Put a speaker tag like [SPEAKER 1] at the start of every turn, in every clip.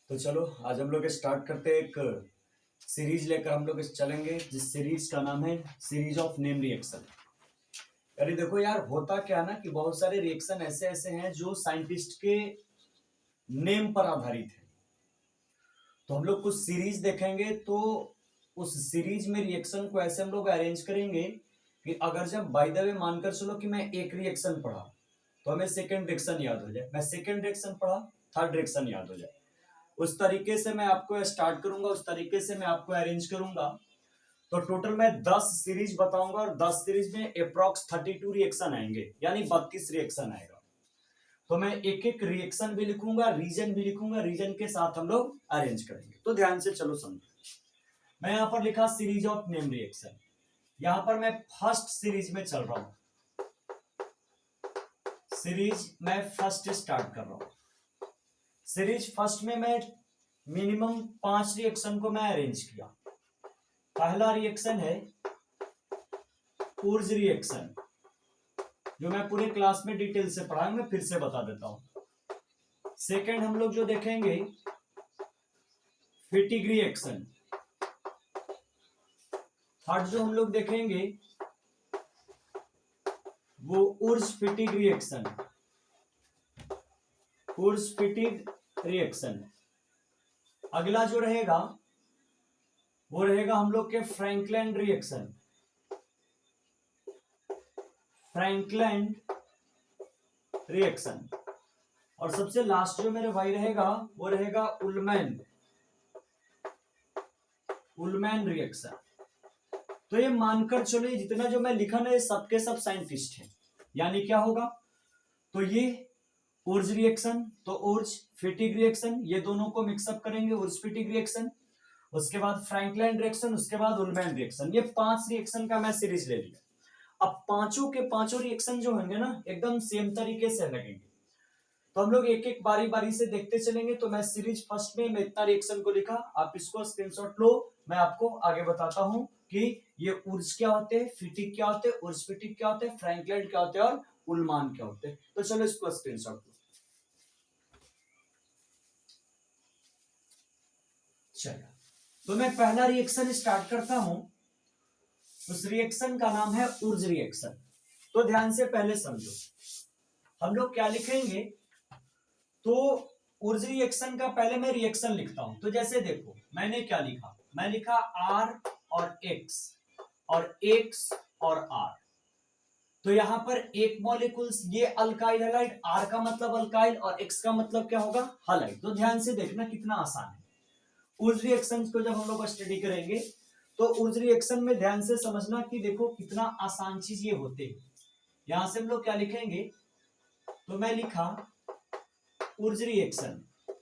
[SPEAKER 1] तो चलो आज हम लोग स्टार्ट करते हैं। एक सीरीज लेकर हम लोग चलेंगे जिस सीरीज का नाम है सीरीज ऑफ नेम रिएक्शन। यानी देखो यार, होता क्या ना कि बहुत सारे रिएक्शन ऐसे ऐसे हैं जो साइंटिस्ट के नेम पर आधारित है। तो हम लोग कुछ सीरीज देखेंगे, तो उस सीरीज में रिएक्शन को ऐसे हम लोग अरेंज करेंगे कि अगर जब बाय द वे मानकर चलो कि मैं एक रिएक्शन पढ़ा तो हमें सेकेंड रिएक्शन याद हो जाए, मैं सेकेंड रिएक्शन पढ़ा थर्ड रिएक्शन याद हो जाए। उस तरीके से मैं आपको स्टार्ट करूंगा, उस तरीके से मैं आपको अरेंज करूंगा। तो टोटल मैं 10 सीरीज बताऊंगा और 10 सीरीज में अप्रॉक्स 32 रिएक्शन आएंगे, यानी 32 रिएक्शन आएगा। तो मैं एक एक रिएक्शन भी लिखूंगा, रीजन भी लिखूंगा, रीजन के साथ हम लोग अरेंज करेंगे। तो ध्यान से चलो समझो। मैं यहां पर लिखा सीरीज ऑफ नेम रिएक्शन। यहां पर मैं फर्स्ट सीरीज में चल रहा हूं, सीरीज मैं फर्स्ट स्टार्ट कर रहा हूं। सीरीज फर्स्ट में मैं मिनिमम 5 रिएक्शन को मैं अरेंज किया। पहला रिएक्शन है उर्ज रिएक्शन, जो मैं पूरे क्लास में डिटेल से पढ़ाऊंगा, मैं फिर से बता देता हूं। सेकंड हम लोग जो देखेंगे फिटिग रिएक्शन। थर्ड जो हम लोग देखेंगे वो उर्ज फिटिग रिएक्शन, उर्ज फिटिग रिएक्शन। अगला जो रहेगा वो रहेगा हम लोग के फ्रैंकलैंड रिएक्शन, फ्रैंकलैंड रिएक्शन। और सबसे लास्ट जो मेरे भाई रहेगा वो रहेगा उलमैन, उलमैन रिएक्शन। तो ये मानकर चलो जितना जो मैं लिखा ना ये सबके सब साइंटिस्ट हैं। यानी क्या होगा, तो ये उर्ज रिएक्शन, तो उर्ज फिटिग रिएक्शन, ये दोनों को मिक्सअप करेंगे, उर्ज फिटिग रिएक्शन। उसके बाद फ्रैंकलैंड रिएक्शन, उसके बाद उलमैन रिएक्शन। ये 5 रिएक्शन का मैं सीरीज ले लिया। अब पांचों के पांचों रिएक्शन जो होंगे ना एकदम सेम तरीके से लगेंगे। तो हम लोग एक एक बारी बारी से देखते चलेंगे। तो मैं सीरीज फर्स्ट में मैं इतना रिएक्शन को लिखा, आप इसको स्क्रीनशॉट लो। मैं आपको आगे बताता हूं कि ये उर्ज क्या होते हैं, फिटिग क्या होते हैं, उर्ज फिटिग क्या होते हैं, फ्रैंकलैंड क्या होते हैं और उलमान क्या होते हैं। तो चलो इसको स्क्रीनशॉट लो। चलो तो मैं पहला रिएक्शन स्टार्ट करता हूं। उस रिएक्शन का नाम है उर्ज रिएक्शन। तो ध्यान से पहले समझो हम लोग क्या लिखेंगे। तो उर्ज रिएक्शन का पहले मैं रिएक्शन लिखता हूं। तो जैसे देखो मैंने क्या लिखा, मैं लिखा R और X और X और R। तो यहां पर एक मॉलिक्यूल्स ये अल्काइल हैलाइड, R का मतलब अल्काइल और X का मतलब क्या होगा, हैलाइड। तो ध्यान से देखना कितना आसान है। उर्ज रिएक्शन को जब हम लोग स्टडी करेंगे तो उर्ज रिएक्शन में ध्यान से समझना कि देखो कितना आसान चीज ये होते हैं। यहां से हम लोग क्या लिखेंगे, तो मैं लिखा उर्ज रिएक्शन,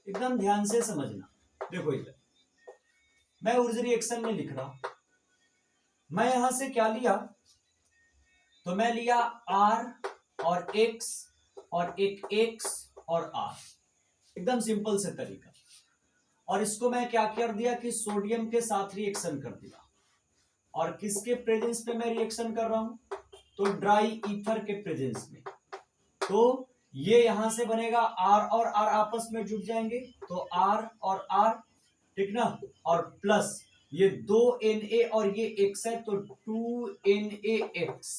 [SPEAKER 1] एकदम ध्यान से समझना। देखो इधर मैं उर्ज रिएक्शन में लिख रहा, मैं यहां से क्या लिया, तो मैं लिया R और X और एक X और R, एकदम सिंपल से तरीका। और इसको मैं क्या कर दिया कि सोडियम के साथ रिएक्शन कर दिया। और किसके प्रेजेंस में मैं रिएक्शन कर रहा हूं, तो ड्राई ईथर के प्रेजेंस में। तो ये यहां से बनेगा R और R आपस में जुड़ जाएंगे, तो R और R, ठीक ना, और प्लस ये 2Na और ये X है तो 2NaX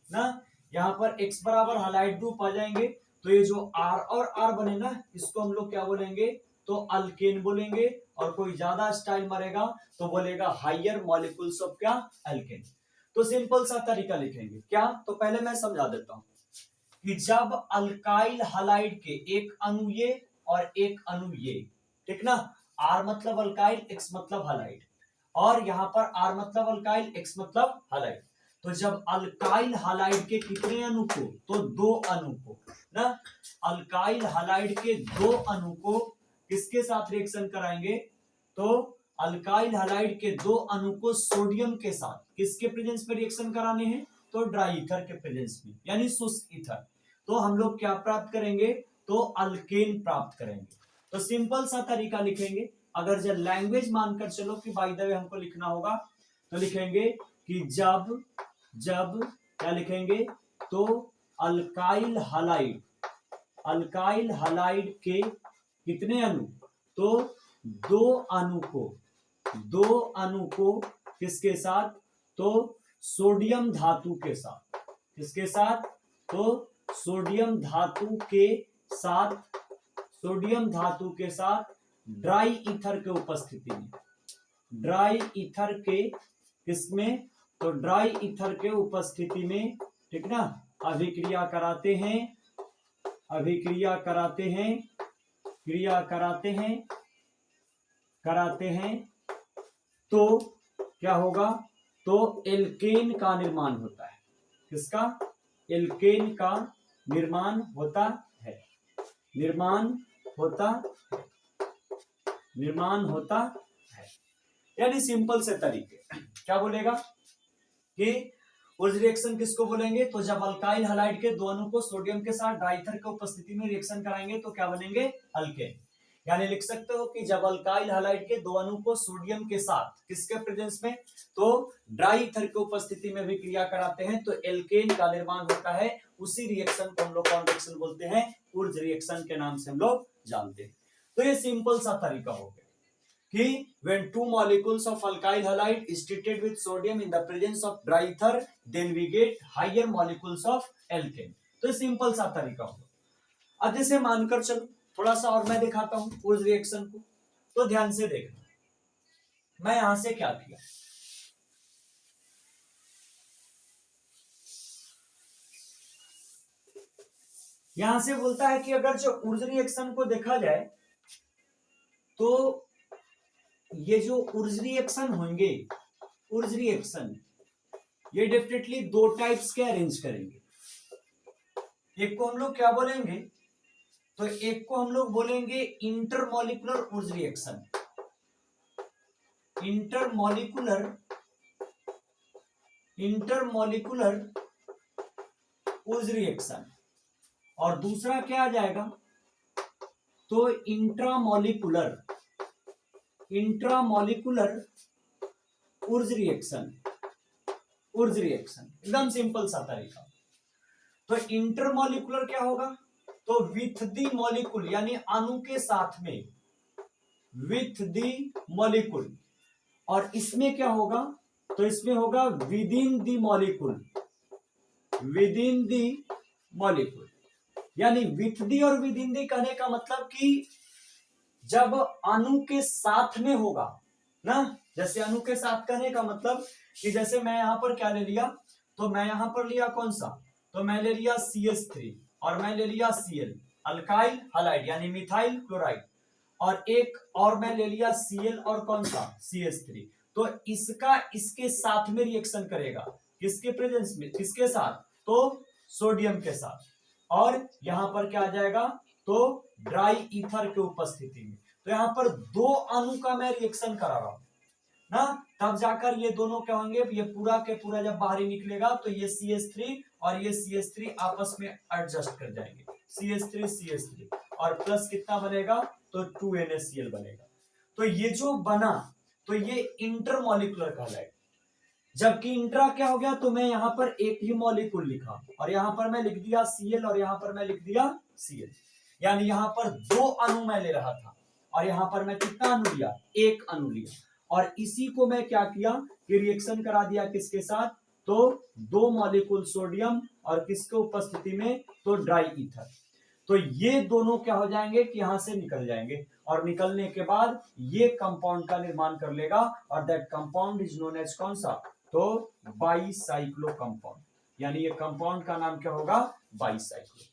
[SPEAKER 1] ना। यहां पर X बराबर हैलाइड ग्रुप आ जाएंगे। तो ये जो R और R बने ना इसको हम लोग क्या बोलेंगे, तो अल्केन बोलेंगे। और कोई ज्यादा स्टाइल मारेगा तो बोलेगा हायर मॉलिक्यूल्स ऑफ क्या, अल्केन। तो सिंपल सा तरीका लिखेंगे क्या, तो पहले मैं समझा देता हूं कि जब अल्काइल हैलाइड के एक अणु ये और एक अणु ये, ठीक ना, R मतलब अल्काइल, X मतलब हैलाइड, और यहां पर R मतलब अल्काइल, X मतलब हैलाइड। तो जब अल्काइल हैलाइड के कितने अणु को, तो 2 अणु को ना, अल्काइल हैलाइड के 2 अणु को किसके साथ रिएक्शन कराएंगे, तो अल्काइल हैलाइड के 2 अणु को सोडियम के साथ किसके प्रेजेंस में रिएक्शन कराने हैं, तो ड्राई ईथर के प्रेजेंस में, यानी शुष्क ईथर। तो हम लोग क्या प्राप्त करेंगे, तो अल्केन प्राप्त करेंगे। तो सिंपल सा तरीका लिखेंगे। अगर जब लैंग्वेज मानकर चलो कि बाय द वे हमको लिखना होगा, तो लिखेंगे कि जब जब क्या लिखेंगे, तो अल्काइल हैलाइड, अल्काइल हैलाइड के कितने अणु, तो दो अणु को किसके साथ? तो सोडियम धातु के साथ। किसके साथ? तो सोडियम धातु के साथ ड्राई ईथर के उपस्थिति में, ड्राई ईथर के किसमें? तो ड्राई ईथर के उपस्थिति में, ठीक ना, अभिक्रिया कराते हैं तो क्या होगा? तो एल्केन का निर्माण होता है। किसका? एल्केन का निर्माण होता है। यानी सिंपल से तरीके क्या बोलेगा कि उस रिएक्शन किसको बोलेंगे? तो जब अल्काइल हैलाइड के दो अणु को सोडियम के साथ ड्राईथर के उपस्थिति में रिएक्शन कराएंगे तो क्या बनेंगे? अल्केन। यानी लिख सकते हो कि जब अल्काइल हैलाइड के दो अणु को सोडियम के साथ किसके प्रेजेंस में? तो ड्राईथर के उपस्थिति में भी क्रिया कराते हैं तो एल्केन का निर्माण होता है। उसी रिएक्शन को हम लोग कौन रिएक्शन बोलते हैं? उर्ज रिएक्शन के नाम से हम लोग जानते हैं। तो ये सिंपल सा तरीका हो गया कि when two molecules of alkyl halide is treated with sodium in the presence of dry ether, then we get higher molecules of alkane। तो सिंपल सा तरीका होगा। अब जैसे मानकर चलो थोड़ा सा और मैं दिखाता हूं उस रिएक्शन को, तो ध्यान से देखना। मैं यहां से क्या किया, यहां से बोलता है कि अगर जो उर्ज रिएक्शन को देखा जाए तो ये जो उर्ज रिएक्शन होंगे, उर्ज रिएक्शन ये डेफिनेटली दो टाइप्स के अरेंज करेंगे। एक को हम लोग क्या बोलेंगे? तो एक को हम लोग बोलेंगे इंटरमॉलिक्यूलर उर्ज रिएक्शन, इंटरमॉलिक्यूलर उर्ज रिएक्शन, और दूसरा क्या आ जाएगा? तो इंट्रामॉलिक्यूलर उर्ज रिएक्शन, एकदम सिंपल सा तरीका। तो इंटरमॉलिक्यूलर क्या होगा? तो विथ दी मॉलिक्यूल, यानी अणु के साथ में, विथ दी मॉलिक्यूल। और इसमें क्या होगा? तो इसमें होगा विद इन दी मॉलिक्यूल। यानी विथ दी और विद इन दी कहने का मतलब कि जब अणु के साथ में होगा ना, जैसे अणु के साथ कहने का मतलब कि जैसे मैं यहां पर क्या ले लिया? तो मैं यहां पर लिया कौन सा? तो मैं ले लिया CH3 और मैं ले लिया Cl, अल्काइल हैलाइड यानी मिथाइल क्लोराइड, और एक और मैं ले लिया Cl और कौन सा? CH3। तो इसका इसके साथ में रिएक्शन करेगा। किसके प्रेजेंस में? किसके साथ? तो सोडियम के साथ। और यहां पर क्या आ जाएगा? तो ड्राई ईथर के उपस्थिति में। तो यहां पर दो अणु का मैं रिएक्शन करा रहा हूं ना, तब जाकर ये दोनों क्या होंगे? ये पूरा के पूरा जब बाहर निकलेगा तो ये CH3 और ये CH3 आपस में एडजस्ट कर जाएंगे, CH3 और प्लस कितना बनेगा? तो 2NaCl बनेगा। तो ये जो बना तो ये इंटरमॉलिक्यूलर कहलाएगा। जबकि इंट्रा क्या हो गया? तो मैं यहां पर एक ही मॉलिक्यूल लिखा और यहां पर मैं लिख दिया Cl और यहां पर मैं लिख दिया Cl, यानी यहां पर दो अणु मैं ले रहा था और यहां पर मैं कितना अणु लिया? एक अणु लिया। और इसी को मैं क्या किया कि रिएक्शन करा दिया किसके साथ? तो दो मॉलिक्यूल सोडियम और किसके उपस्थिति में? तो ड्राई ईथर। तो ये दोनों क्या हो जाएंगे कि यहां से निकल जाएंगे और निकलने के बाद ये कंपाउंड का निर्माण कर लेगा और that compound is known as कौन सा? तो बाईसाइक्लो कंपाउंड, यानी ये कंपाउंड का नाम क्या होगा? बाईसाइक्लो।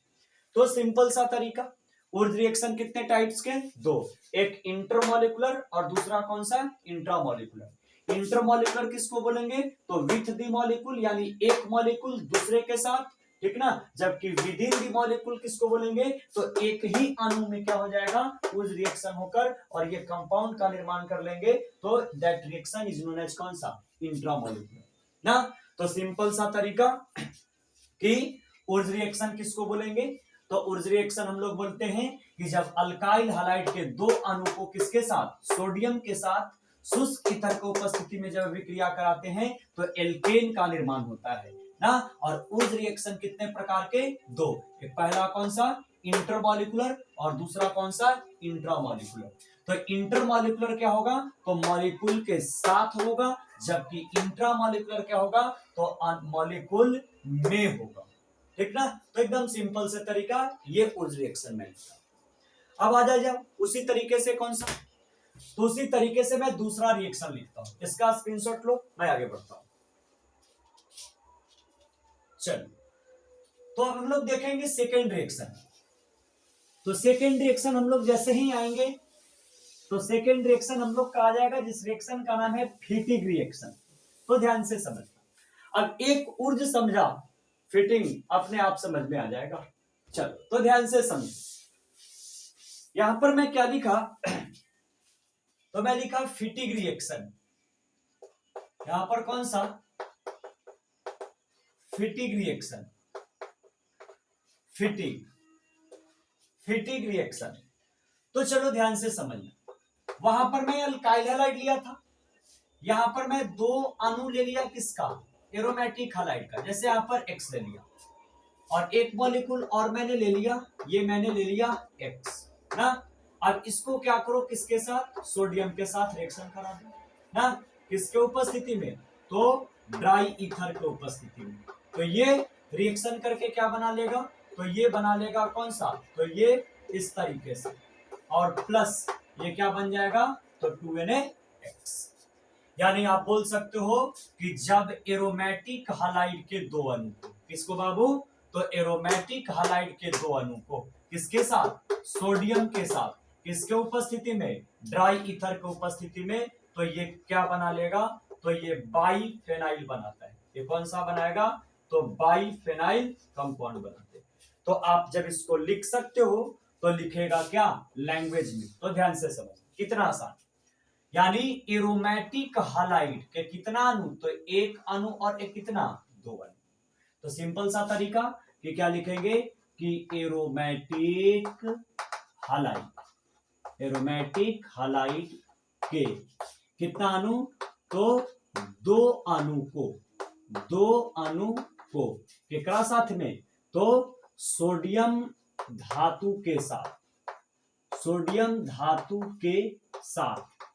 [SPEAKER 1] तो सिंपल सा तरीका। उर्ज रिएक्शन कितने टाइप्स के? दो, एक इंटरमॉलिक्यूलर और दूसरा कौन सा? इंट्रामॉलिक्यूलर। इंटरमॉलिक्यूलर किसको बोलेंगे? तो विथ दी मॉलिक्यूल, यानी एक मॉलिक्यूल दूसरे के साथ, ठीक ना। जबकि विद इन दी मॉलिक्यूल किसको बोलेंगे? तो एक ही अणु में क्या हो जाएगा? उर्ज रिएक्शन होकर और ये कंपाउंड का निर्माण कर लेंगे, तो that reaction is known as कौन सा? इंट्रामॉलिक्यूलर ना। तो सिंपल सा तरीका कि उर्ज रिएक्शन किसको बोलेंगे? तो उर्ज रिएक्शन हम लोग बोलते हैं कि जब अल्काइल हैलाइड के दो अणु को किसके साथ? सोडियम के साथ शुष्क ईथर की उपस्थिति में जब अभिक्रिया कराते हैं तो एल्केन का निर्माण होता है ना। और उर्ज रिएक्शन कितने प्रकार के? दो। एक पहला कौन सा? इंटरमॉलिक्यूलर और दूसरा कौन सा इंट्रामॉलिक्यूलर। तो इंटरमॉलिक्यूलर क्या होगा तो मॉलिक्यूल के साथ होगा, जबकि इंट्रामॉलिक्यूलर क्या होगा तो मॉलिक्यूल में होगा, ठीक ना। तो एकदम सिंपल से तरीका ये उस रिएक्शन में लिखा। अब आ जाओ उसी तरीके से कौन सा, तो उसी तरीके से मैं दूसरा रिएक्शन लिखता हूं, इसका स्क्रीनशॉट लो, मैं आगे बढ़ता हूं। चलो तो अब हम लोग देखेंगे सेकेंड रिएक्शन। तो सेकेंड रिएक्शन हम लोग जैसे ही आएंगे तो सेकेंड रिएक्शन हम लोग का आ जाएगा जिस रिएक्शन का नाम है फिटिग रिएक्शन। तो ध्यान से समझना, अब एक ऊर्ज समझा, फिटिंग अपने आप समझ में आ जाएगा। चलो तो ध्यान से समझ, यहां पर मैं क्या लिखा तो मैं लिखा फिटिग रिएक्शन। यहां पर कौन सा फिटिग रिएक्शन, फिटिग रिएक्शन। तो चलो ध्यान से समझना, वहां पर मैं अल्काइल हैलाइड लिया था, यहां पर मैं दो अणु ले लिया किसका एरोमेटिक हैलाइड का, जैसे यहां पर एक्स ले लिया और एक मॉलिक्यूल और मैंने ले लिया, ये मैंने ले लिया एक्स ना। अब इसको क्या करो किसके साथ सोडियम के साथ रिएक्शन करा दो ना, किसके उपस्थिति में तो ड्राई ईथर के उपस्थिति में। तो ये रिएक्शन करके क्या बना लेगा तो ये बना लेगा कौन सा तो ये इस तरीके से, और प्लस ये क्या बन जाएगा तो 2NaX। यानी आप बोल सकते हो कि जब एरोमेटिक हैलाइड के दो अणु को, किसको बाबू तो एरोमेटिक हैलाइड के दो अणु को किसके साथ सोडियम के साथ, किसके उपस्थिति में ड्राई ईथर के उपस्थिति में, तो ये क्या बना लेगा तो ये बाइफेनाइल बनाता है। ये कौन सा बनाएगा तो बाइफेनाइल कंपाउंड बनाते हैं। तो आप जब इसको लिख सकते हो तो लिखेगा क्या लैंग्वेज में। तो ध्यान से समझ कितना आसान, यानी एरोमेटिक हैलाइड के कितना अणु तो एक अणु और एक कितना दो अणु। तो सिंपल सा तरीका कि क्या लिखेंगे कि एरोमेटिक हैलाइड, एरोमेटिक हैलाइड के कितना अणु तो दो अणु को, दो अणु को केकरा साथ में तो सोडियम धातु के साथ, सोडियम धातु के साथ,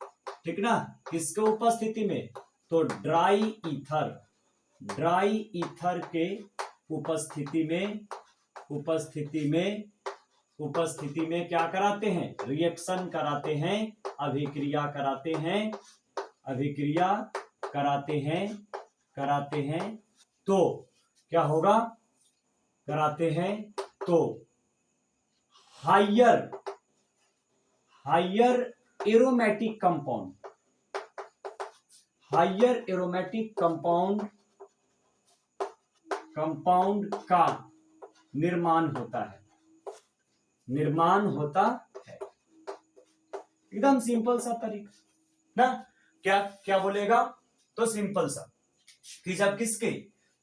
[SPEAKER 1] ठीक ना, किसके उपस्थिति में तो ड्राई ईथर, ड्राई ईथर के उपस्थिति में, उपस्थिति में क्या कराते हैं रिएक्शन कराते हैं, अभिक्रिया कराते हैं, अभिक्रिया कराते हैं तो क्या होगा कराते हैं तो higher aromatic compound, higher aromatic compound का निर्माण होता है, निर्माण होता है। एकदम सिंपल सा तरीका ना। क्या बोलेगा तो सिंपल सा कि जब किसके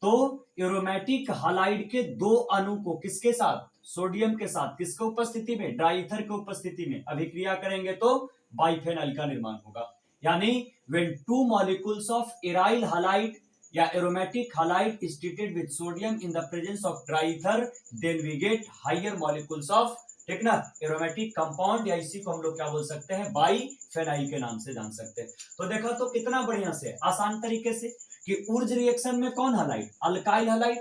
[SPEAKER 1] तो एरोमेटिक हैलाइड के दो अणु को किसके साथ सोडियम के साथ, किसके उपस्थिति में ड्राई ईथर के उपस्थिति में अभिक्रिया करेंगे तो बाइफेनाइल का निर्माण होगा। यानी when two molecules of aryl halide या aromatic halide is treated with sodium in the presence of dry ether, then we get higher molecules of, ठीक ना, एरोमेटिक कंपाउंड, या इसी को हम लोग क्या बोल सकते हैं बाइफेनाइल के नाम से जान सकते हैं। तो देखा तो कितना बढ़िया से आसान तरीके से कि ऊर्ज रिएक्शन में कौन हैलाइड अल्काइल हैलाइड,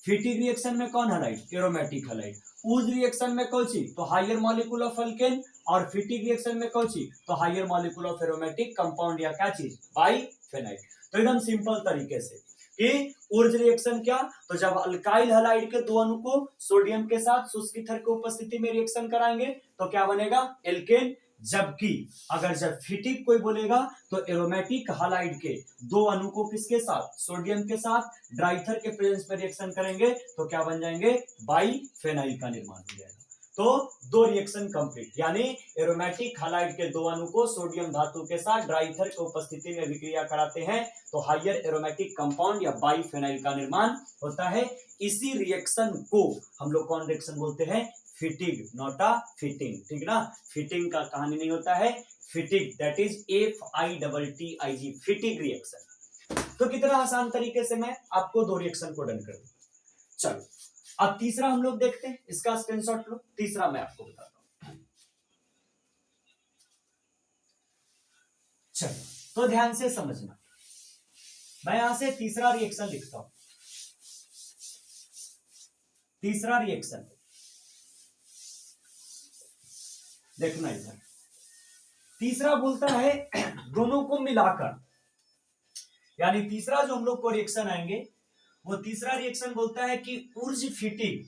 [SPEAKER 1] फिटिग रिएक्शन में कौन halide aromatic halide, Wurtz reaction में कौन सी तो हायर मॉलिक्यूल ऑफ अल्केन, और फिटिग रिएक्शन में कौन सी तो higher molecule of aromatic compound या क्या चीज बाइफेनाइल। तो एकदम सिंपल तरीके से कि ऊर्ज रिएक्शन क्या तो जब अल्काइल हैलाइड के दो अणु को सोडियम के साथ शुष्क ईथर की उपस्थिति में रिएक्शन कराएंगे तो क्या बनेगा एल्केन, जबकि अगर जब फिटिग कोई बोलेगा तो एरोमेटिक हैलाइड के दो अणु को किसके साथ सोडियम के साथ ड्राई ईथर के प्रेजेंस में रिएक्शन करेंगे तो क्या बन जाएंगे बाइफेनाइल का निर्माण हो जाएगा। तो दो रिएक्शन कंप्लीट, यानी एरोमेटिक हैलाइड के दो अणु को सोडियम धातु के साथ ड्राई ईथर की उपस्थिति में अभिक्रिया कराते हैं तो हायर एरोमेटिक कंपाउंड या बाइफेनाइल का निर्माण होता है। इसी रिएक्शन को हम लोग कौन रिएक्शन बोलते हैं फिटिग, नॉट अ फिटिंग, ठीक ना। फिटिंग का कहानी नहीं होता है, फिटिग दैट इज FITTIG फिटिग रिएक्शन। तो कितना आसान तरीके से मैं आपको दो रिएक्शन को डन कर दूं। चलो अब तीसरा हम लोग देखते हैं, इसका स्क्रीनशॉट लो, तीसरा मैं आपको बताता हूं। चलो तो ध्यान से समझना, मैं यहां से तीसरा रिएक्शन लिखता हूं। तीसरा रिएक्शन देखना इधर, तीसरा बोलता है दोनों को मिलाकर, यानी तीसरा जो हम लोग को रिएक्शन आएंगे वो तीसरा रिएक्शन बोलता है कि ऊर्ज फिटिंग,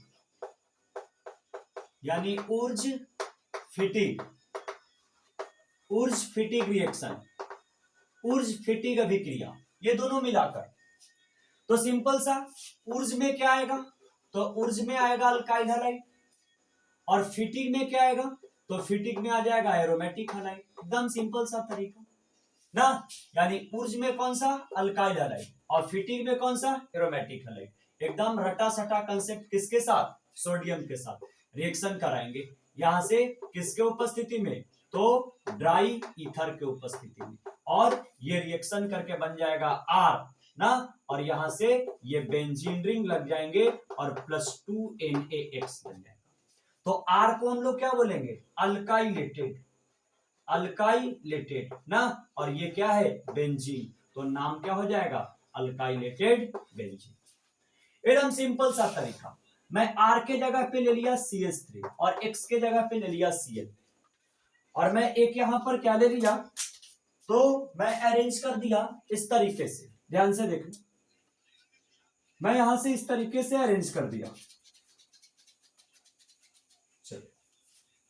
[SPEAKER 1] यानी Wurtz fitting reaction, Wurtz fitting अभिक्रिया, ये दोनों मिलाकर। तो सिंपल सा, ऊर्ज में क्या आएगा, तो ऊर्ज में आएगा अल्काइल हैलाइड, और फिटिंग में क्या आएगा, तो फिटिंग में आ जाएगा एरोमेटिक हैलाइड। एकदम सिंपल सा तरीका ना, यानी ऊर्ज में कौन सा, अल्काइल हैलाइड, और फिटिंग में कौन सा, एरोमेटिक हैलाइड। एकदम रटा सटा कंसेप्ट, किसके साथ, सोडियम के साथ रिएक्शन कराएंगे, यहां से किसके उपस्थिति में, तो ड्राई ईथर के उपस्थिति में, और ये रिएक्शन करके बन जाएगा आर ना, और यहां से ये बेंजीन रिंग लग जाएंगे और +2 NaX बन जाएगा। तो आर को हम लोग क्या बोलेंगे, अल्काइलेटेड, अल्काइलेटेड ना, और ये क्या है, बेंजीन, तो नाम क्या हो जाएगा, अल्काइलेटेड बेंजीन। एकदम सिंपल सा तरीका, मैं R के जगह पे ले लिया CH3 और X के जगह पे ले लिया Cl, और मैं एक यहां पर क्या ले लिया, तो मैं अरेंज कर दिया इस तरीके से, ध्यान से देखना, मैं यहां से इस तरीके से अरेंज कर दिया। चलिए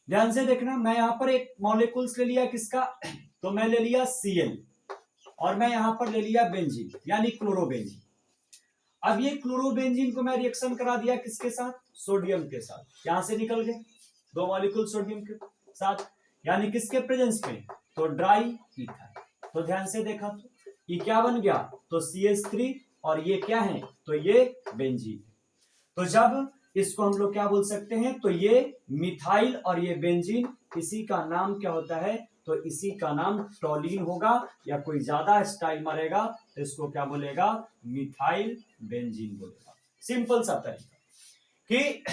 [SPEAKER 1] ध्यान से देखना, मैं यहां पर एक मॉलिक्यूल्स ले लिया किसका, तो मैं ले लिया Cl, और मैं यहां पर ले लिया बेंजीन, यानी क्लोरोबेंजीन। अब ये क्लोरोबेंजीन को मैं रिएक्शन करा दिया किसके साथ, सोडियम के साथ, यहां से निकल गए दो मॉलिक्यूल सोडियम के साथ, यानी किसके प्रेजेंस में, तो ड्राई ईथर। तो ध्यान से देखा, तो ये क्या बन गया, तो CH3, और ये क्या है, तो ये बेंजीन। तो जब इसको हम लोग क्या बोल सकते हैं, तो ये मिथाइल और ये बेंजीन, इसी का नाम क्या होता है, तो इसी का नाम टॉलिन होगा, या कोई ज्यादा स्टाइल मारेगा तो इसको क्या बोलेगा, मिथाइल बेंजीन बोलेगा। सिंपल सा तरीका कि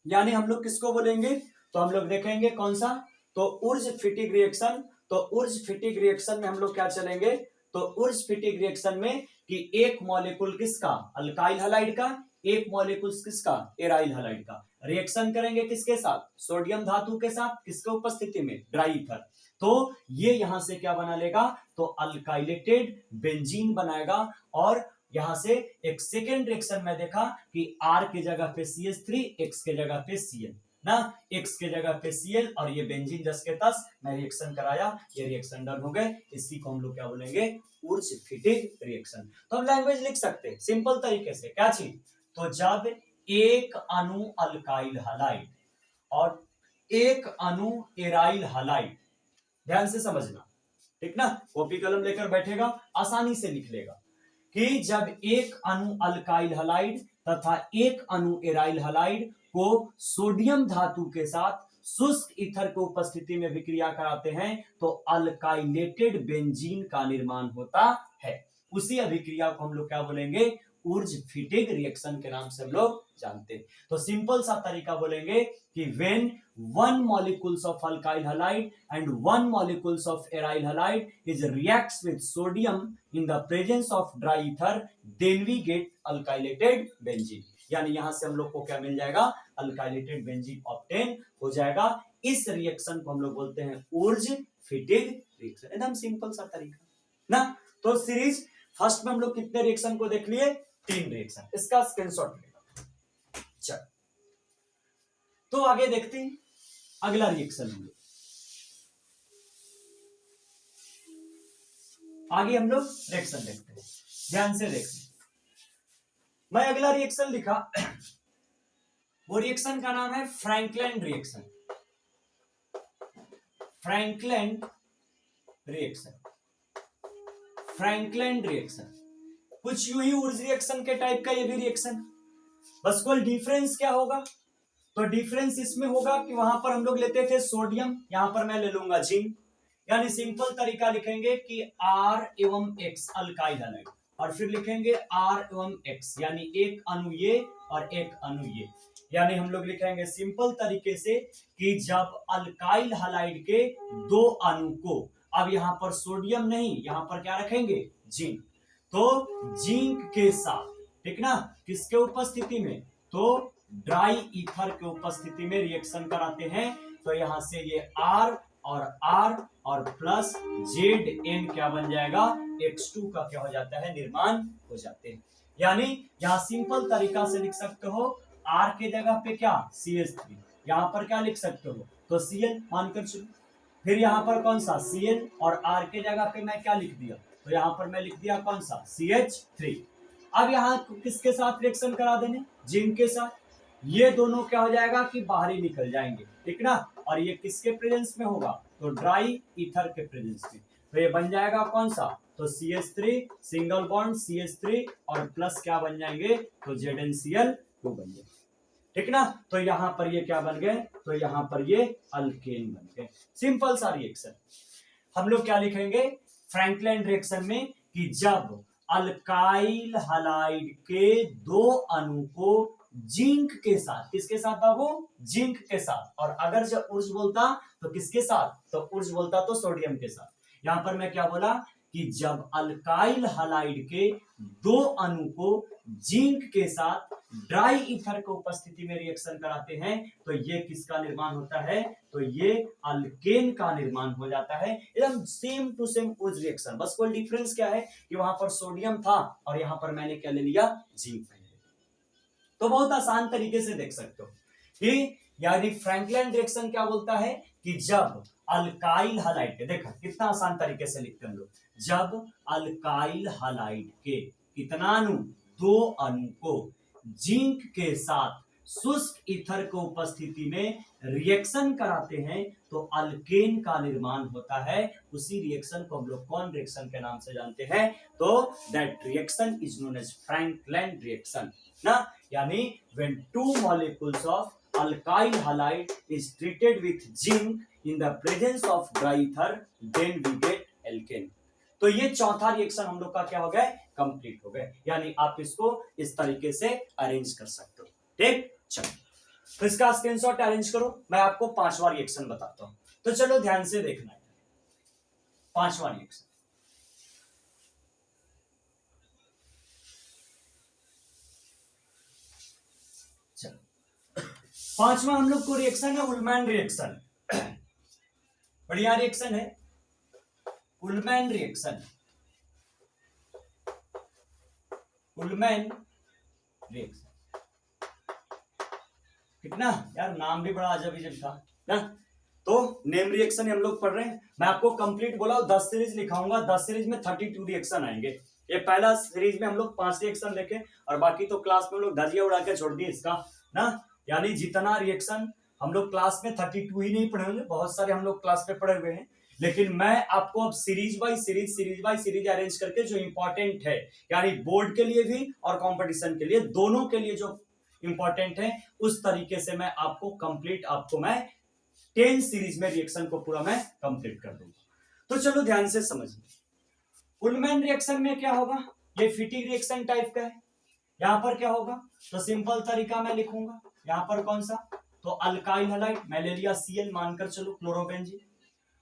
[SPEAKER 1] यानी हम लोग किसको बोलेंगे, तो हम लोग देखेंगे कौन सा, तो ऊर्ज फिटिंग रिएक्शन। तो ऊर्ज फिटिंग रिएक्शन में हम लोग क्या चलेंगे, तो ऊर्ज फिटिंग रिएक्शन में कि एक मॉलिक्यूल किसका, अल्काइल हैलाइड का, एक मॉलिक्यूल किसका, एराइल हैलाइड का, रिएक्शन करेंगे किसके साथ, सोडियम धातु के साथ, किसके उपस्थिति में, ड्राई ईथर। तो ये यहां से क्या बना लेगा, तो अल्काइलेटेड बेंजीन बनाएगा, और यहां से एक सेकेंड रिएक्शन में देखा कि R की जगह पे CH3, X के जगह पे Cl ना, X के जगह पे Cl, और ये बेंजीन जस के तस मैं रिएक्शन कराया, ये रिएक्शन डन हो गए, इसी को हम लोग क्या बोलेंगे, ऊर्ज फिटिंग रिएक्शन। तो हम लैंग्वेज लिख सकते हैं सिंपल तरीके से, क्या चीज, तो जब एक अणु अल्काइल हैलाइड और एक अणु एराइल हैलाइड, ध्यान से समझना, ठीक ना, कॉपी कलम लेकर बैठेगा आसानी से लिख लेगा, कि जब एक अणु अल्काइल हैलाइड तथा एक अणु एराइल हैलाइड को सोडियम धातु के साथ शुष्क ईथर की उपस्थिति में विक्रिया कराते हैं, तो अल्काइलेटेड बेंजीन का निर्माण होता है। उसी अभिक्रिया को हम लोग क्या बोलेंगे, ऊर्ज फिटिंग रिएक्शन के नाम से हम लोग जानते हैं। तो सिंपल सा तरीका बोलेंगे कि when one molecules of alkyl halide and one molecules of aryl halide is reacts with sodium in the presence of dry ether, then we get alkylated benzene। यानी यहां से हम लोग को क्या मिल जाएगा, अल्काइलेटेड बेंजीन ऑब्टेन हो जाएगा। इस रिएक्शन को हम लोग बोलते हैं ऊर्ज फिटिंग रिएक्शन। एकदम सिंपल सा तरीका ना। तो सीरीज फर्स्ट में हम लोग कितने रिएक्शन को देख लिए, 3 रिएक्शन, इसका स्क्रीनशॉट लेगा। चल तो आगे देखते हैं अगला रिएक्शन। हम लोग आगे हम लोग रिएक्शन देखते हैं, ध्यान से देखते हैं। मैं अगला रिएक्शन लिखा, वो रिएक्शन का नाम है Frankland reaction. Frankland reaction, Frankland reaction कुछ यूं ही ऊर्ज रिएक्शन के टाइप का ये भी रिएक्शन, बस कोई डिफरेंस क्या होगा, तो डिफरेंस इसमें होगा कि वहां पर हम लोग लेते थे सोडियम, यहां पर मैं ले लूंगा जिंक। यानी सिंपल तरीका लिखेंगे कि R एवं X अल्काइल हैलाइड, और फिर लिखेंगे R एवं X, यानी एक अणु ये और एक अणु ये। यानी हम लोग लिखेंगे सिंपल तरीके से कि जब अल्काइल हलाइड के दो अणु को, अब यहां पर सोडियम नहीं, यहां पर क्या रखेंगे, जिंक, तो जिंक के साथ, ठीक ना, किसके उपस्थिति में, तो ड्राई ईथर के उपस्थिति में रिएक्शन कराते हैं, तो यहां से ये R और प्लस Zn क्या बन जाएगा, X2 का क्या हो जाता है, निर्माण हो जाते हैं। यानी यहां सिंपल तरीका से लिख सकते हो, R के जगह पे क्या, CH3, यहां पर क्या लिख सकते हो, तो Cl मानकर चलो, फिर यहां पर कौन सा Cl, और R के जगह पे मैं क्या लिख दिया, तो यहां पर मैं लिख दिया कौन सा, CH3। अब यहां किसके साथ रिएक्शन करा देने, जिंक के साथ, ये दोनों क्या हो जाएगा कि बाहर ही निकल जाएंगे, ठीक ना, और ये किसके प्रेजेंस में होगा, तो ड्राई ईथर के प्रेजेंस में, तो ये बन जाएगा कौन सा, तो CH3 सिंगल बॉन्ड CH3 और प्लस क्या बन जाएंगे, तो ZnCl2 बन जाएंगे, ठीक ना। तो यहां पर ये क्या बन गए, तो यहां पर ये अल्केन बन गए। सिंपल सा रिएक्शन। हम लोग क्या लिखेंगे फ्रैंकलिन रिएक्शन में, कि जब अल्काइल हलाइड के दो अणु को जिंक के साथ, किसके साथ बाबू, जिंक के साथ, और अगर जब ऊर्ज बोलता तो किसके साथ, तो ऊर्ज बोलता तो सोडियम के साथ। यहां पर मैं क्या बोला कि जब अल्काइल हलाइड के दो अणु को जिंक के साथ ड्राई ईथर की उपस्थिति में रिएक्शन कराते हैं, तो ये किसका निर्माण होता है, तो ये अल्केन का निर्माण हो जाता है। एकदम same to same Wurtz reaction, बस कोई डिफरेंस क्या है कि वहां पर सोडियम था और यहां पर मैंने क्या ले लिया, जिंक। तो बहुत आसान तरीके से देख सकते हो कि यानी फ्रैंकलिन रिएक्शन क्या बोलता है कि जब अल्काइल हलाइड के, देखा कितना आसान तरीके से लिखते हैं हम लोग, जब अल्काइल हलाइड के कितना अणु, दो अणु को जिंक के साथ शुष्क ईथर की उपस्थिति में रिएक्शन कराते हैं तो अल्केन का निर्माण होता है। उसी रिएक्शन को हम लोग कौन रिएक्शन के नाम से जानते हैं, तो that reaction is known as Franklin reaction ना। यानी when two molecules of alkyl halide is treated with zinc in the presence of dry ether, then we get alkane। तो ये चौथा रिएक्शन हम लोग का क्या हो गया, कंप्लीट हो गया। यानी आप इसको इस तरीके से अरेंज कर सकते हो, ठीक। चलो तो इसका स्क्रीनशॉट अरेंज करो, मैं आपको पांचवा रिएक्शन बताता हूं। तो चलो ध्यान से देखना है पांचवा रिएक्शन। पांचवा हम लोग को रिएक्शन है उलमैन रिएक्शन। बढ़िया रिएक्शन है उलमैन रिएक्शन। उलमैन रिएक्शन, ठीक ना यार, नाम भी बड़ा अजब था ना। तो नेम रिएक्शन हम लोग पढ़ रहे हैं। मैं आपको कंप्लीट बोला 10 सीरीज लिखाऊंगा, 10 सीरीज में 32 रिएक्शन आएंगे। ये पहला सीरीज में हम लोग 5 रिएक्शन देखे और बाकी तो क्लास में हम लोग धजिया उड़ा के छोड़ दिए इसका ना। यानी जितना रिएक्शन हम लोग क्लास में 32 ही नहीं पढ़ेंगे, बहुत सारे हम लोग क्लास में पढ़े हुए हैं, लेकिन मैं आपको अब सीरीज बाय सीरीज अरेंज करके जो इंपॉर्टेंट है, यानी बोर्ड के लिए भी और कंपटीशन के लिए, दोनों के लिए जो इंपॉर्टेंट है, उस तरीके से मैं आपको कंप्लीट, आपको मैं 10 सीरीज में रिएक्शन को पूरा मैं कंप्लीट कर दूंगा। तो चलो ध्यान से समझिए, उलमैन रिएक्शन में क्या होगा, ये फिटिंग रिएक्शन टाइप का है। यहां पर क्या होगा, तो सिंपल तरीका मैं लिखूंगा, यहां पर कौन सा, तो अल्काइल हलाइड मैं ले लिया Cl मानकर चलो, क्लोरोबेंजीन,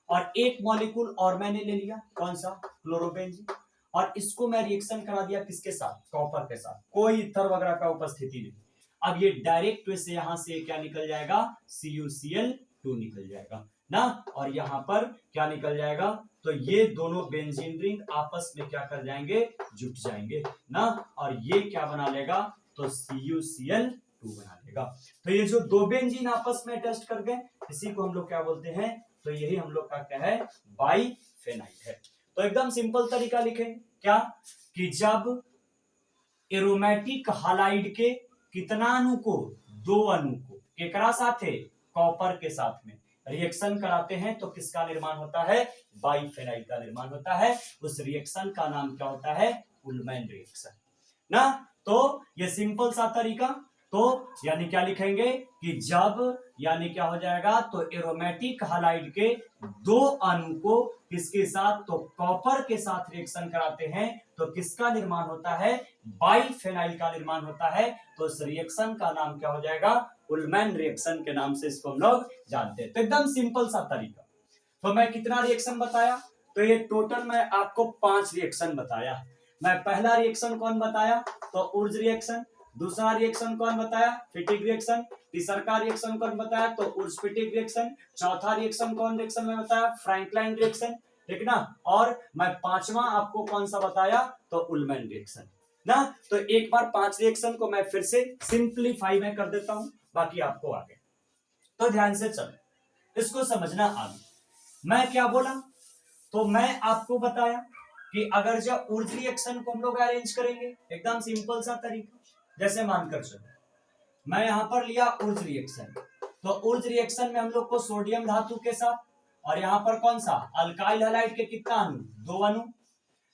[SPEAKER 1] और एक मॉलिक्यूल और मैंने ले लिया कौन सा, क्लोरोबेंजीन, और इसको मैं रिएक्शन करा दिया किसके साथ, कॉपर के साथ, कोई ईथर वगैरह का उपस्थिति नहीं। अब ये डायरेक्ट वे से यहां से क्या निकल जाएगा, CuCl2 निकल जाएगा ना, और यहां पर क्या निकल जाएगा, तो ये दोनों बेंजीन रिंग आपस में क्या कर जाएंगे, जुट जाएंगे ना, और ये क्या बना लेगा, तो CuCl2 बना लेगा। तो ये जो दो बेंजीन आपस में अटैच कर गए, इसी को हम लोग क्या बोलते हैं, तो यही हम लोग का क्या है, बाइफेनाइल है। तो एकदम सिंपल तरीका लिखें क्या, कि जब एरोमेटिक हालाइड के कितना अणु को, दो अणु को केकरा साथ है, कॉपर के साथ में रिएक्शन कराते हैं तो किसका निर्माण होता है, बाइफेनाइल का निर्माण होता है। उस रिएक्शन का नाम क्या होता है, उलमैन रिएक्शन ना। तो ये सिंपल सा तरीका, तो यानी क्या लिखेंगे कि जब यानी क्या हो जाएगा, तो एरोमेटिक हैलाइड के दो अणु को किसके साथ, तो कॉपर के साथ रिएक्शन कराते हैं तो किसका निर्माण होता है, बाइफेनाइल का निर्माण होता है। तो इस रिएक्शन का नाम क्या हो जाएगा, उल्मैन रिएक्शन के नाम से इसको हम लोग जानते हैं। तो एकदम सिंपल सा तरीका। तो मैं कितना रिएक्शन बताया, तो ये टोटल मैं आपको 5 रिएक्शन बताया। मैं पहला रिएक्शन कौन बताया, तो उर्ज रिएक्शन। दूसरा रिएक्शन कौन बताया, फिटिक रिएक्शन। तीसरा रिएक्शन कौन बताया, तो उर्ज फिटिक रिएक्शन। चौथा रिएक्शन कौन रिएक्शन में बताया, फ्रैंकलाइन रिएक्शन, ठीक ना। और मैं पांचवा आपको कौन सा बताया, तो उल्मैन रिएक्शन ना। तो एक बार 5 रिएक्शन को मैं फिर से सिंप्लीफाई में कर देता हूं, बाकी आपको आगे। तो ध्यान से चलो, इसको समझना आगे। मैं क्या बोला, तो मैं आपको बताया कि अगर जब उर्ज रिएक्शन को हम लोग अरेंज करेंगे, एकदम सिंपल सा तरीका, जैसे मानकर चलो मैं यहां पर लिया उर्ज रिएक्शन, तो उर्ज रिएक्शन में हम लोग को सोडियम धातु के साथ, और यहां पर कौन सा, अल्काइल हैलाइड के कितना अणु, 2 अणु।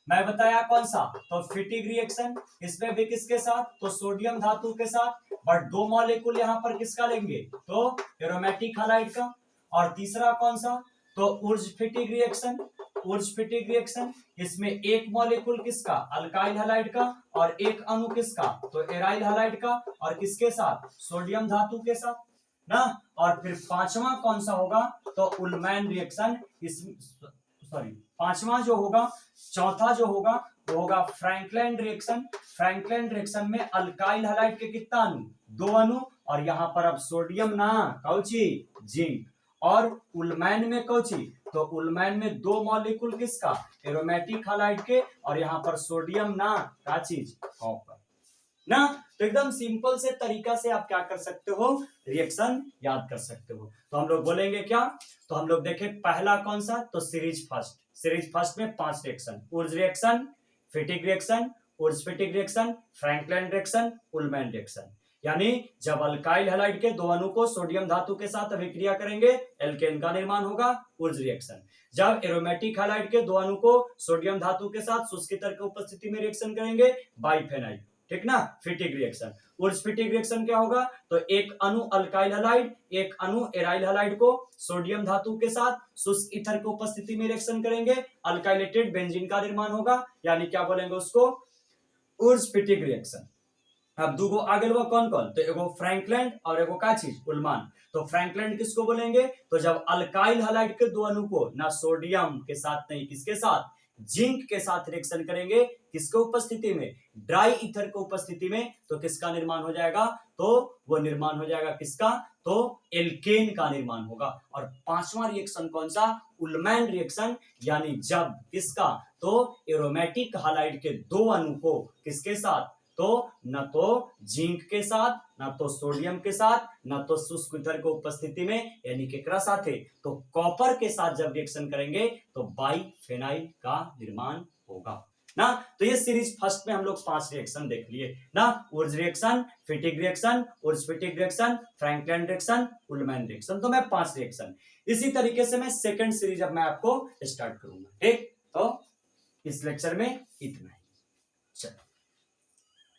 [SPEAKER 1] मैं बताया कौन सा, तो फिटिक रिएक्शन, इसमें भी किसके साथ, तो सोडियम धातु के साथ, बट 2 मॉलिक्यूल यहां पर किसका लेंगे, तो एरोमेटिक हैलाइड का। और तीसरा कौन सा, तो उर्ज Fittig reaction. Wurtz Fittig reaction, इसमें एक मॉलिक्यूल किसका, अल्काइल हैलाइड का, और एक अणु किसका, तो एराइल हैलाइड का, और किसके साथ, सोडियम धातु के साथ ना। और फिर पांचवा कौन सा होगा, तो उल्मैन रिएक्शन। इस सॉरी पांचवा जो होगा, चौथा जो होगा वो होगा फ्रैंकलाइन रिएक्शन। फ्रैंकलाइन रिएक्शन में अल्काइल हैलाइड के कितना अणु, 2 अणु, और यहां पर अब सोडियम ना कौची, जिंक। और उल्मैन में कौची, तो उल्मैन में 2 मॉलिक्यूल किसका, एरोमेटिक हैलाइड के, और यहां पर सोडियम ना क्या चीज, कॉपर ना। तो एकदम सिंपल से तरीका से आप क्या कर सकते हो, रिएक्शन याद कर सकते हो। तो हम लोग बोलेंगे क्या, तो हम लोग देखें पहला कौन सा, तो सीरीज फर्स्ट। सीरीज फर्स्ट में 5 reaction, Wurtz reaction, Fittig reaction, Wurtz Fittig reaction, Frankland reaction, Ullmann reaction. यानी जब अल्काइल हैलाइड के 2 अणु को सोडियम धातु के साथ अभिक्रिया करेंगे, एल्केन का निर्माण होगा, उर्ज रिएक्शन। जब एरोमेटिक हैलाइड के 2 अणु को सोडियम धातु के साथ शुष्क ईथर की उपस्थिति में रिएक्शन करेंगे, बाइफेनाइल, ठीक ना, फिटिक रिएक्शन। उर्ज फिटिक रिएक्शन क्या होगा, तो एक अणु अल्काइल हैलाइड, एक अणु एराइल हैलाइड को सोडियम धातु के साथ शुष्क ईथर की उपस्थिति में रिएक्शन करेंगे, अल्काइलेटेड बेंजीन का निर्माण होगा, यानी क्या बोलेंगे उसको, उर्ज फिटिक रिएक्शन। अब दूगो आगे हुआ कौन कौन, तो एगो फ्रैंकलाइन और एगो का चीज, उल्मान। तो फ्रैंकलाइन किसको बोलेंगे, तो जब अल्काइल हैलाइड के 2 अणु को ना सोडियम के साथ नहीं किसके साथ, जिंक के साथ रिएक्शन करेंगे, किसके उपस्थिति में, ड्राई ईथर की उपस्थिति में, तो किसका निर्माण हो जाएगा, तो वो निर्माण हो जाएगा किसका, तो एल्केन का निर्माण होगा। और पांचवा रिएक्शन कौन सा, उल्मैन रिएक्शन, यानी जब किसका, तो एरोमेटिक हैलाइड के 2 अणु को किसके साथ, तो न तो जिंक के साथ, न तो सोडियम के साथ, न तो शुष्क ईथर की उपस्थिति में यानी केकरा साथ है, तो कॉपर के साथ जब रिएक्शन करेंगे तो बाइफेनाइल का निर्माण होगा ना। तो ये सीरीज फर्स्ट में हम लोग 5 रिएक्शन देख लिए ना, Wurtz reaction, Fittig reaction, Wurtz Fittig reaction, Frankland reaction, Ullmann reaction. तो मैं 5 रिएक्शन, इसी तरीके से मैं सेकंड सीरीज अब मैं आपको स्टार्ट करूंगा, ठीक। तो इस लेक्चर में इतना ही, चलो।